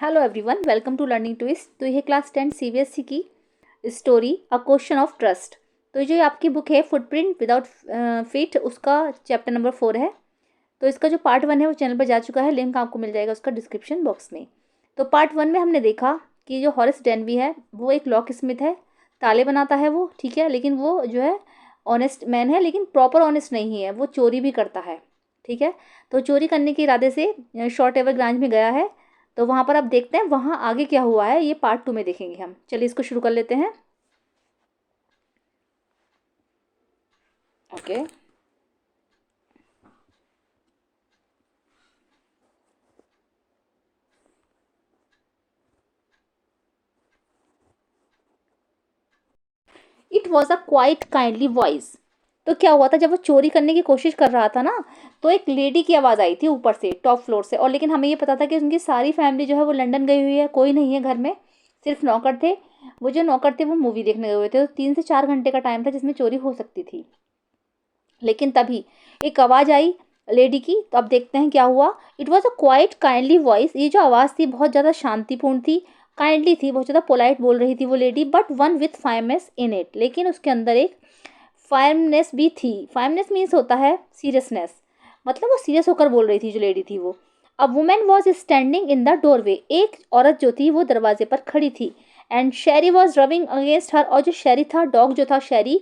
Hello everyone, welcome to learning twist. तो ये class 10 CBSE की story a question of trust. तो जो आपकी बुक है फुटप्रिंट विदाउट फीट, उसका चैप्टर नंबर 4 है। तो इसका जो पार्ट 1 है वो चैनल पर जा चुका है, लिंक आपको मिल जाएगा उसका डिस्क्रिप्शन बॉक्स में। तो पार्ट 1 में हमने देखा कि जो हॉरेस डेनबी है वो एक लॉक स्मिथ है, ताले बनाता है वो, ठीक है। लेकिन वो जो है ऑनेस्ट मैन है, लेकिन प्रॉपर ऑनेस्ट नहीं है, वो चोरी भी करता है, ठीक है। तो चोरी करने के इरादे से शॉर्ट एवर ग्रांज में गया है। तो वहाँ पर अब देखते हैं वहाँ आगे क्या हुआ है, ये पार्ट 2 में देखेंगे हम। चलिए इसको शुरू कर लेते हैं। Okay. It was a quite kindly voice. तो क्या हुआ था, जब वो चोरी करने की कोशिश कर रहा था ना, तो एक लेडी की आवाज़ आई थी ऊपर से, टॉप फ्लोर से। और लेकिन हमें ये पता था कि उनकी सारी फैमिली जो है वो लंदन गई हुई है, कोई नहीं है घर में, सिर्फ नौकर थे। वो जो नौकर थे वो मूवी देखने गए हुए थे। तो 3 से 4 घंटे का टाइम था जिसमें चोरी हो सकती थी। लेकिन तभी एक आवाज़ आई लेडी की। तो अब देखते हैं क्या हुआ। It was a quite kindly voice. ये जो आवाज़ थी बहुत ज़्यादा शांतिपूर्ण थी, काइंडली थी, बहुत ज़्यादा पोलाइट बोल रही थी वो lady, but one with fireness in it. लेकिन उसके अंदर एक फायरनेस भी थी। फायरनेस मीन्स होता है सीरियसनेस, मतलब वो सीरियस होकर बोल रही थी जो लेडी थी वो। A women was standing in the doorway. एक औरत जो थी वो दरवाजे पर खड़ी थी। And Sheri was rubbing against her. और जो शेरी था, डॉग जो था शेरी,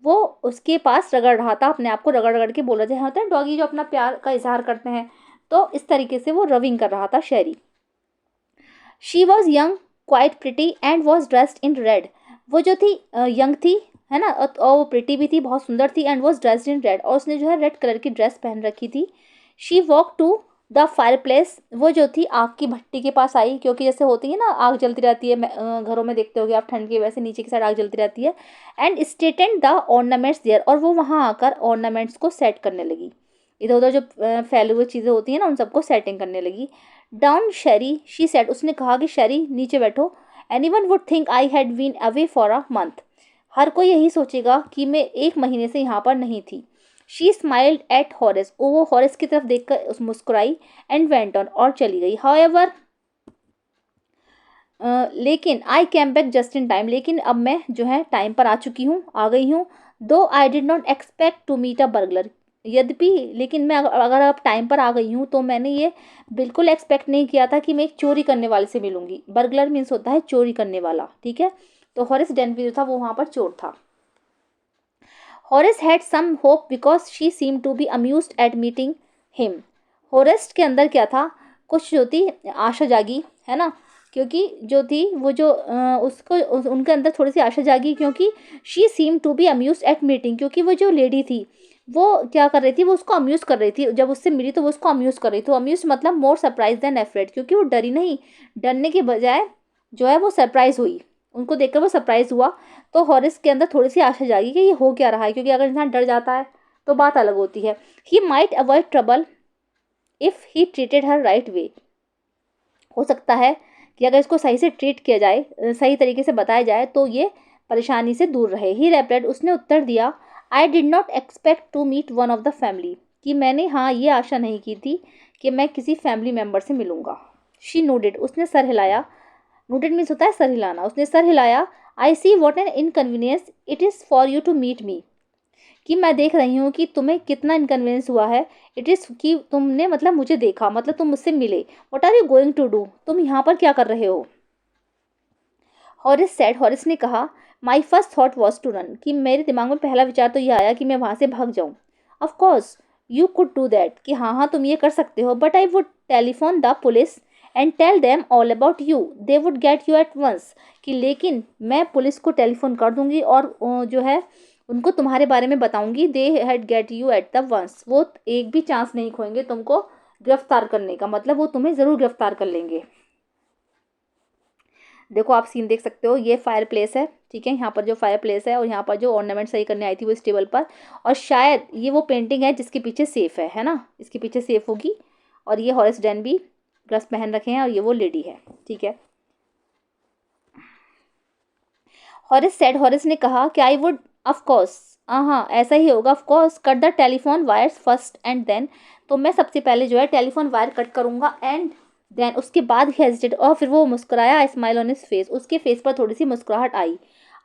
वो उसके पास रगड़ रहा था, अपने आप को रगड़ रगड़ के बोल रहे थे। होता है डॉगी जो अपना प्यार का इजहार करते हैं, तो इस तरीके से वो रविंग कर रहा था शेरी। She was young, quite pretty and was dressed in red. वो जो थी यंग थी, है ना, और वो प्रिटी भी थी, बहुत सुंदर थी। And was dressed in red, और उसने जो है रेड कलर की ड्रेस पहन रखी थी। She walk to the fireplace. वो जो थी आग की भट्टी के पास आई, क्योंकि जैसे होती है ना आग जलती रहती है, घरों में देखते होगे आप ठंड के, वैसे नीचे की साइड आग जलती रहती है। And straightened the ornaments there. और वो वहाँ आकर ऑर्नामेंट्स को सेट करने लगी। इधर उधर जो फैली हुई चीज़ें होती हैं ना, उन सबको सेटिंग करने लगी। डाउन शेरी, शी सेड, उसने कहा कि शेरी नीचे बैठो। Anyone would think I had been away for a month. हर कोई यही सोचेगा कि मैं 1 महीने से यहाँ पर नहीं थी। She smiled at Horace. वो हॉरेस की तरफ देखकर उस मुस्कुराई। एंड वेंट ऑन, और चली गई। हाउएवर, लेकिन I came back just in time. लेकिन अब मैं जो है टाइम पर आ चुकी हूँ, आ गई हूँ। दो I did not expect to meet a burglar. यद्यपि, लेकिन मैं अगर अब टाइम पर आ गई हूँ तो मैंने ये बिल्कुल एक्सपेक्ट नहीं किया था कि मैं एक चोरी करने वाले से मिलूंगी। बर्गलर मीन्स होता है चोरी करने वाला, ठीक है। तो हॉरेस डेनबी जो था वो वहाँ पर चोर था। Horace had some hope because she seem to be amused at meeting him. Horace के अंदर क्या था, कुछ जो थी आशा जागी, है ना। क्योंकि जो थी वो जो उनके अंदर थोड़ी सी आशा जागी, क्योंकि she seem to be amused at meeting. क्योंकि वो जो लेडी थी वो क्या कर रही थी, वो उसको अम्यूज़ कर रही थी। जब उससे मिली तो वो उसको अम्यूज़ कर रही थी। अम्यूज़ मतलब मोर सरप्राइज देन एफ्रेड, क्योंकि वो डरी नहीं, डरने के बजाय जो है वो सरप्राइज हुई। उनको देखकर वो सरप्राइज हुआ। तो हॉरिस के अंदर थोड़ी सी आशा जागी कि ये हो क्या रहा है, क्योंकि अगर इंसान डर जाता है तो बात अलग होती है। He might avoid trouble if he treated her right way. हो सकता है कि अगर इसको सही से ट्रीट किया जाए, सही तरीके से बताया जाए, तो ये परेशानी से दूर रहे। ही रेप्लाइड, उसने उत्तर दिया, I did not expect to meet one of the family. कि मैंने, हाँ, ये आशा नहीं की थी कि मैं किसी फैमिली मेम्बर से मिलूंगा। शी नोडेड, उसने सर हिलाया। नोटेड मीन्स होता है सर हिलाना। उसने सर हिलाया। I see what an inconvenience it is for you to meet me. कि मैं देख रही हूँ कि तुम्हें कितना इनकन्वीनियंस हुआ है। इट इज़ कि तुमने मतलब मुझे देखा, मतलब तुम मुझसे मिले। What are you going to do, तुम यहाँ पर क्या कर रहे हो। हॉरिस सेड, हॉरिस ने कहा, my first thought was to run. कि मेरे दिमाग में पहला विचार तो ये आया कि मैं वहाँ से भाग जाऊँ। Of course you could do that, कि हाँ हाँ तुम ये कर सकते हो। But I would telephone the police and tell them all about you, they would get you at once. कि लेकिन मैं पुलिस को टेलीफोन कर दूंगी और जो है उनको तुम्हारे बारे में बताऊंगी। They had gate you at the ones, वो एक भी चांस नहीं खोएंगे तुमको गिरफ्तार करने का, मतलब वो तुम्हें ज़रूर गिरफ्तार कर लेंगे। देखो आप सीन देख सकते हो, ये फायर प्लेस है, ठीक है। यहाँ पर जो फायर प्लेस है और यहाँ पर जो ऑर्नामेंट सही करने आई थी वो इस टेबल पर। और शायद ये वो पेंटिंग है जिसके पीछे सेफ है ना, इसके पीछे सेफ होगी। और ये हॉरिस डेनबी ड्रेस पहन रखे हैं और ये वो लेडी है, ठीक है। हॉरिस सेड, हॉरिस ने कहा कि आई वुड ऑफ कोर्स, हाँ ऐसा ही होगा, of course cut the telephone wires first and then. तो मैं सबसे पहले जो है टेलीफोन वायर कट करूँगा एंड देन उसके बाद ही हेजिटेट, और फिर वो मुस्कुराया, स्माइल ऑन हिज फेस, उसके फेस पर थोड़ी सी मुस्कुराहट आई.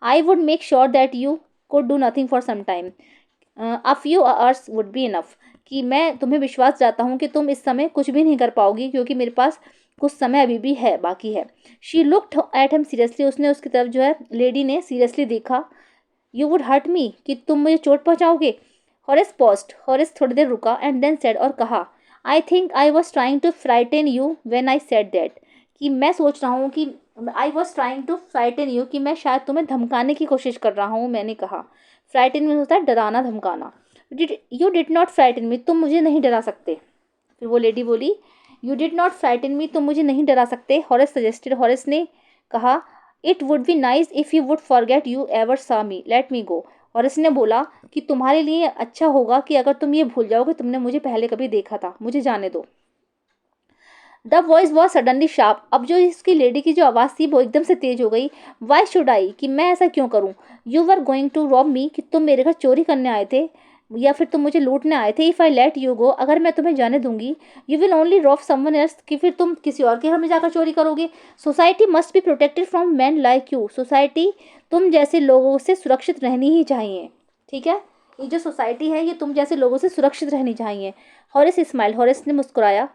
I would make sure that you could do nothing for some time, a few hours would be enough. कि मैं तुम्हें विश्वास जाता हूँ कि तुम इस समय कुछ भी नहीं कर पाओगी, क्योंकि मेरे पास कुछ समय अभी भी है, बाकी है. She looked at him seriously, उसने उसकी तरफ जो है लेडी ने सीरियसली देखा. यू वुड हर्ट मी, कि तुम मुझे चोट पहुंचाओगे. हॉरेस पॉज्ड, हॉरेस थोड़ी देर रुका एंड देन सेड, और कहा, I think I was trying to frighten you when I said that. कि मैं सोच रहा हूँ कि I was trying to frighten you, कि मैं शायद तुम्हें धमकाने की कोशिश कर रहा हूँ, मैंने कहा. फ्राइटन में होता है डराना, धमकाना. यू डिड नॉट फ्राइटन मी, तुम मुझे नहीं डरा सकते. फिर वो लेडी बोली, यू डिड नॉट फ्राइटन मी, तुम मुझे नहीं डरा सकते. हॉरेस सजेस्टेड, हॉरेस ने कहा, it would be nice if you would forget you ever सा मी, लेट मी गो. हॉरेस ने बोला कि तुम्हारे लिए अच्छा होगा कि अगर तुम ये भूल जाओ कि तुमने मुझे पहले कभी देखा था, मुझे जाने दो. The voice was suddenly sharp, अब जो इसकी लेडी की जो आवाज़ थी वो एकदम से तेज हो गई. वाई शुड आई, कि मैं ऐसा क्यों करूँ. You were going to rob me, कि तुम मेरे घर चोरी करने आए थे, या फिर तुम मुझे लूटने आए थे. If I let you go, अगर मैं तुम्हें जाने दूंगी, you will only rob someone else, कि फिर तुम किसी और के घर में जाकर चोरी करोगे. Society must be protected from man like you, society तुम जैसे लोगों से सुरक्षित रहनी ही चाहिए. ठीक है, ये जो सोसाइटी है ये तुम जैसे लोगों से सुरक्षित रहनी चाहिए. हॉरेस स्माइल, हॉरेस ने मुस्कुराया.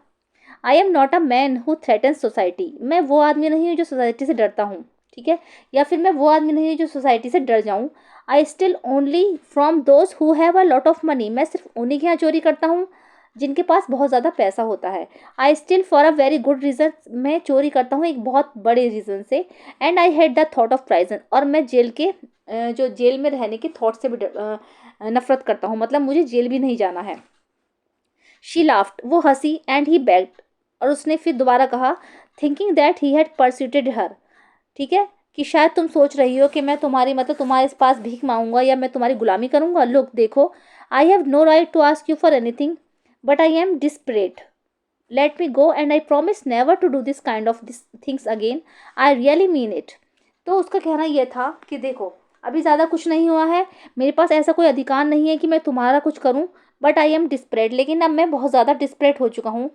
I am not a man who threaten society, मैं वो आदमी नहीं हूँ जो सोसाइटी से डरता हूँ. ठीक है, या फिर मैं वो आदमी नहीं हूँ जो सोसाइटी से डर जाऊँ. I still only from those who have a lot of money, मैं सिर्फ उन्हीं के यहाँ चोरी करता हूँ जिनके पास बहुत ज़्यादा पैसा होता है. I steal for a very good reason, मैं चोरी करता हूँ एक बहुत बड़े रीज़न से. And I hate the thought of prison, और मैं जेल के जो जेल में रहने के थॉट से भी नफरत करता हूँ, मतलब मुझे जेल भी नहीं जाना है. शी लाफ्ड, वो हंसी. एंड ही बेग्ड, और उसने फिर दोबारा कहा, थिंकिंग दैट ही हैड परस्यूटेड हर. ठीक है, कि शायद तुम सोच रही हो कि मैं तुम्हारी मतलब तुम्हारे पास भीख मांगूंगा या मैं तुम्हारी गुलामी करूंगा. लुक देखो, I have no right to ask you for anything, but I am desperate. Let me go and I promise never to do this kind of this things again. I really mean it. तो उसका कहना यह था कि देखो, अभी ज़्यादा कुछ नहीं हुआ है, मेरे पास ऐसा कोई अधिकार नहीं है कि मैं तुम्हारा कुछ करूं, बट आई एम डिस्परेट, लेकिन अब मैं बहुत ज़्यादा डिस्परेट हो चुका हूँ.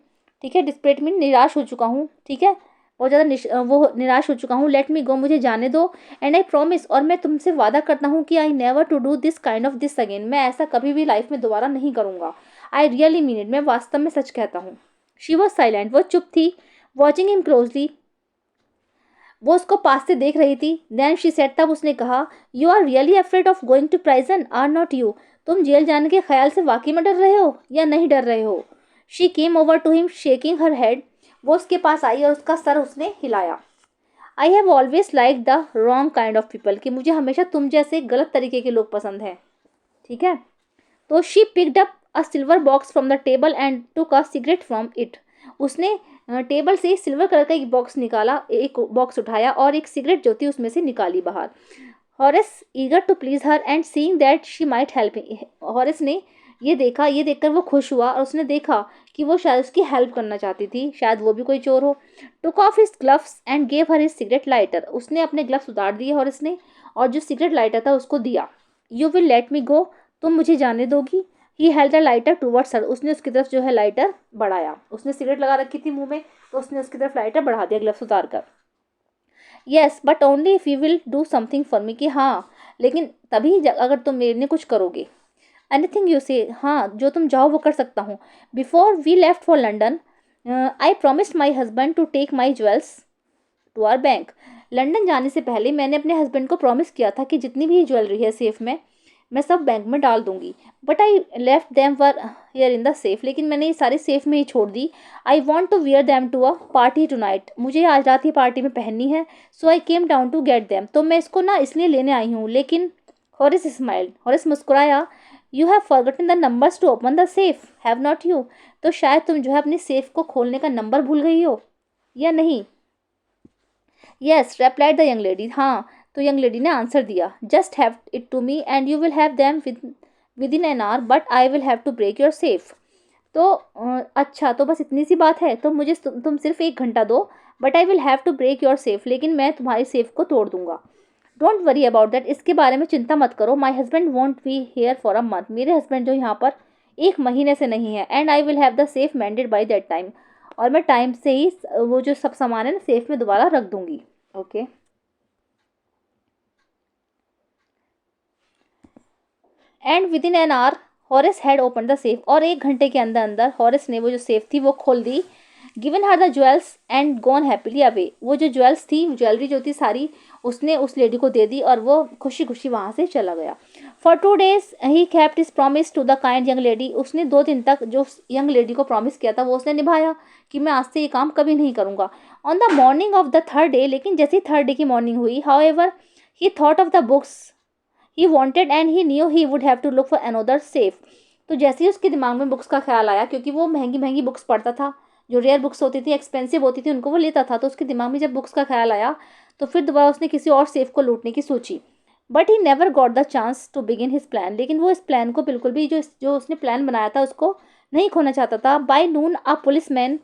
ठीक है, डिस्परेट मीन निराश हो चुका हूँ. ठीक है, बहुत ज़्यादा वो निराश हो चुका हूँ. लेट मी गो, मुझे जाने दो. एंड आई प्रॉमिस, और मैं तुमसे वादा करता हूँ कि I never to do this kind of this again, मैं ऐसा कभी भी लाइफ में दोबारा नहीं करूँगा. आई रियली मीन इट, मैं वास्तव में सच कहता हूँ. शी वॉज साइलेंट, वो चुप थी. वॉचिंग हिम क्लोजली, वो उसको पास से देख रही थी. देन शी सेड, तब उसने कहा, you are really afraid of going to prison, are not you, तुम जेल जाने के ख्याल से वाकई में डर रहे हो या नहीं डर रहे हो. She came over to him shaking her head, वो उसके पास आई और उसका सर उसने हिलाया. I have always like the wrong kind of people, कि मुझे हमेशा तुम जैसे गलत तरीके के लोग पसंद हैं. ठीक है, तो she picked up a silver box from the table and took a cigarette from it. उसने टेबल से सिल्वर कलर का एक बॉक्स निकाला, एक बॉक्स उठाया और एक सिगरेट जो थी उसमें से निकाली बाहर. Horace eager to please her and seeing that she might help. Horace ने ये देखा, ये देखकर वो खुश हुआ और उसने देखा कि वो शायद उसकी हेल्प करना चाहती थी, शायद वो भी कोई चोर हो. Took off his gloves and gave her his cigarette lighter, उसने अपने ग्लव्स उतार दिए हॉरेस ने, और जो सिगरेट लाइटर था उसको दिया. यू विल लेट मी गो, तुम मुझे जाने दोगी. He held a lighter towards her, उसने उसकी तरफ जो है लाइटर बढ़ाया. उसने सिगरेट लगा रखी थी मुंह में, तो उसने उसकी तरफ लाइटर बढ़ा दिया ग्लव्स उतार कर. Yes but only if you will do something for me, कि हाँ लेकिन तभी अगर तुम मेरे लिए कुछ करोगे. एनीथिंग यू से, हाँ जो तुम चाहो वो कर सकता हूँ. Before we left for London I promised my husband to take my jewels to our bank. London जाने से पहले मैंने अपने हस्बैंड को प्रॉमिस किया था कि जितनी भी ज्वेलरी है सेफ में, मैं सब बैंक में डाल दूंगी. But I left them were here in the safe, लेकिन मैंने ये सारी सेफ में ही छोड़ दी. I want to wear them to a party tonight, मुझे आज रात ही पार्टी में पहननी है. So I came down to get them, तो मैं इसको ना इसलिए लेने आई हूँ. लेकिन हॉरिस स्माइल्ड, हॉरिस मुस्कुराया. You have forgotten the numbers to open the safe, have not you, तो शायद तुम जो है अपनी सेफ को खोलने का नंबर भूल गई हो या नहीं. Yes replied the young lady, हाँ तो यंग लेडी ने आंसर दिया. Just have it to me and you will have them within an hour, but I will have to break your safe. तो अच्छा तो बस इतनी सी बात है, तो मुझे तुम सिर्फ 1 घंटा दो, but I will have to break your safe, लेकिन मैं तुम्हारी सेफ को तोड़ दूंगा. डोंट वरी अबाउट दैट, इसके बारे में चिंता मत करो. My husband won't be here for a month, मेरे हस्बैंड जो यहाँ पर 1 महीने से नहीं है. And I will have the safe mended by that time, और मैं टाइम से ही वो जो सब सामान है ना सेफ में दोबारा रख दूंगी। Okay. And with in an our Horace had open the safe, और 1 घंटे के अंदर अंदर हॉरेस ने वो जो सेफ थी वो खोल दी। Given her the jewels and gone happily away, वो जो ज्वेल्स थी, ज्वेलरी जो थी सारी, उसने उस लेडी को दे दी और वो खुशी खुशी वहाँ से चला गया। For 2 days he kept his promise to the kind young lady, उसने 2 दिन तक जो यंग लेडी को प्रॉमिस किया था वो उसने निभाया कि मैं आज से ये काम कभी नहीं करूँगा। On the morning of the 3rd day, लेकिन जैसे ही 3rd day की मॉर्निंग हुई, however he thought of the books he wanted and he knew he would have to look for another safe. तो जैसे ही उसके दिमाग में बुक्स का ख्याल आया, क्योंकि वो महंगी महंगी बुक्स पढ़ता था, जो रेयर बुक्स होती थी, एक्सपेंसिव होती थी, उनको वो लेता था, तो उसके दिमाग में जब बुक्स का ख्याल आया तो फिर दोबारा उसने किसी और सेफ को लूटने की सोची। But he never got the chance to begin his plan, लेकिन वो इस प्लान को बिल्कुल भी, जो उसने प्लान बनाया था उसको नहीं खोना चाहता था। By noon a policeman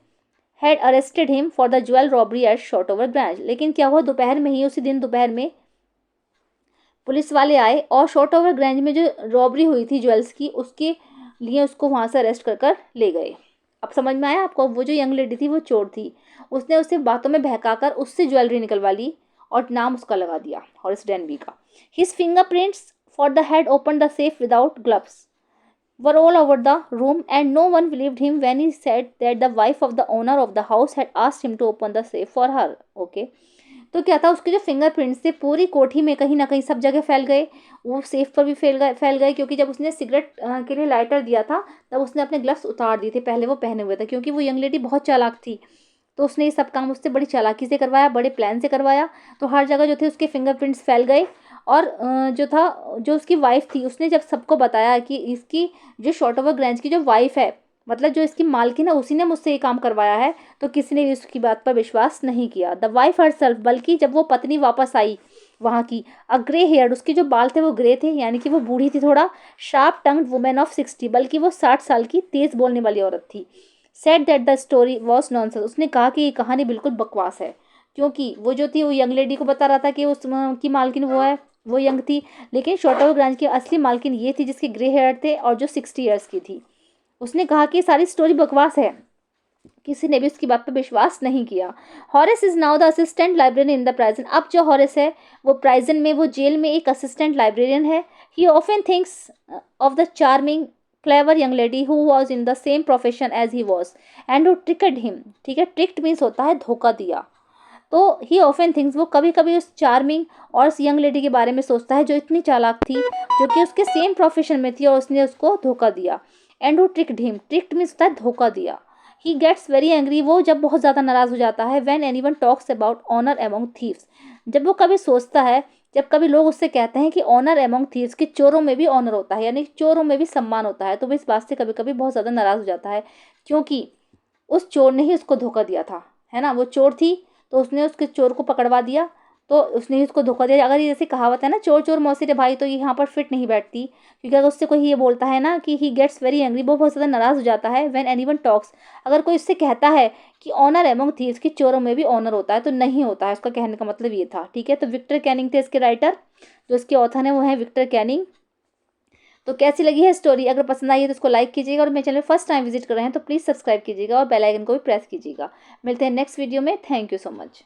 had arrested him for the jewel robbery at Shortover branch, लेकिन क्या हुआ, दोपहर में ही, उसी दिन दोपहर में पुलिस वाले आए और शॉर्टओवर ग्रैंज में जो रॉबरी हुई थी ज्वेल्स की, उसके लिए उसको वहाँ से अरेस्ट कर कर ले गए। अब समझ में आया आपको, वो जो यंग लेडी थी वो चोर थी, उसने उससे बातों में बहकाकर उससे ज्वेलरी निकलवा ली और नाम उसका लगा दिया, हॉरिस डेनबी का। His fingerprints for the had open the safe without gloves were all over the room, and no one believed him when he said that the wife of the owner of the house had asked him to open the safe for her. Okay. तो क्या था, उसके जो fingerprints थे पूरी कोठी में कहीं ना कहीं सब जगह फैल गए, वो सेफ पर भी फैल गए, क्योंकि जब उसने सिगरेट के लिए लाइटर दिया था तब उसने अपने ग्लव्स उतार दिए थे, पहले वो पहने हुए थे, क्योंकि वो यंग लेडी बहुत चालाक थी, तो उसने ये सब काम उससे बड़ी चालाकी से करवाया, बड़े प्लान से करवाया। तो हर जगह जो थे उसके फिंगरप्रिंट्स फैल गए, और जो था, जो उसकी वाइफ थी, उसने जब सबको बताया कि इसकी जो शॉर्टओवर ग्रैंज की जो वाइफ है, मतलब जो इसकी मालकिन है, उसी ने मुझसे ये काम करवाया है, तो किसी ने भी उसकी बात पर विश्वास नहीं किया। द वाइफ हरसेल्फ, बल्कि जब वो पत्नी वापस आई वहाँ की, अ ग्रे हेयर्ड, उसके जो बाल थे वो ग्रे थे, यानी कि वो बूढ़ी थी थोड़ा, शार्प टंग्ड वुमेन ऑफ 60, बल्कि वो 60 साल की तेज बोलने वाली औरत थी। Said that the story was nonsense, उसने कहा कि ये कहानी बिल्कुल बकवास है, क्योंकि वो जो थी वो यंग लेडी को बता रहा था कि उस की मालकिन वो है, वो यंग थी, लेकिन शॉर्टओवर ग्रांज की असली मालकिन ये थी जिसके ग्रे हेयर थे और जो 60 ईयर्स की थी। उसने कहा कि सारी स्टोरी बकवास है, किसी ने भी उसकी बात पर विश्वास नहीं किया। Horace is now the assistant librarian in the prison, अब जो हॉरेस है वो प्राइजन में, वो जेल में एक असिस्टेंट लाइब्रेरियन है। He often thinks of the charming clever young lady who was in the same profession as he was and who tricked him. ठीक है, ट्रिक्ड मीन्स होता है धोखा दिया, तो ही ऑफन थिंग्स, वो कभी कभी उस चार्मिंग और उस यंग लेडी के बारे में सोचता है जो इतनी चालाक थी, जो कि उसके सेम प्रोफेशन में थी और उसने उसको धोखा दिया। And who tricked him, tricked means होता है धोखा दिया। ही गेट्स वेरी एंग्री, वो जब बहुत ज़्यादा नाराज़ हो जाता है। When anyone talks about honour among thieves, जब वो कभी सोचता है, जब कभी लोग उससे कहते हैं कि ऑनर एमंग थीव्स, कि चोरों में भी ऑनर होता है, यानी चोरों में भी सम्मान होता है, तो वो इस बात से कभी कभी बहुत ज़्यादा नाराज़ हो जाता है, क्योंकि उस चोर ने ही उसको धोखा दिया था, है ना, वो चोर थी तो उसने उसके चोर को पकड़वा दिया, तो उसने ही उसको धोखा दिया। अगर ये जैसे कहावत है ना, चोर चोर मौसी रे भाई, तो ये यहाँ पर फिट नहीं बैठती, क्योंकि अगर उससे कोई ये बोलता है ना कि ही गेट्स वेरी एंग्री, वो बहुत ज़्यादा नाराज़ हो जाता है। व्हेन एनीवन टॉक्स, अगर कोई उससे कहता है कि ऑनर एमंग थीव्स, कि चोरों में भी ऑनर होता है, तो नहीं होता है, उसका कहने का मतलब ये था। ठीक है, तो विक्टर कैनिंग थे इसके राइटर, जो इसके ऑथर हैं वो हैं विक्टर कैनिंग। तो कैसी लगी है स्टोरी, अगर पसंद आई है तो इसको लाइक कीजिएगा, और मेरे चैनल फर्स्ट टाइम विजिट कर रहे हैं तो प्लीज़ सब्सक्राइब कीजिएगा और बेल आइकन को भी प्रेस कीजिएगा। मिलते हैं नेक्स्ट वीडियो में, थैंक यू सो मच।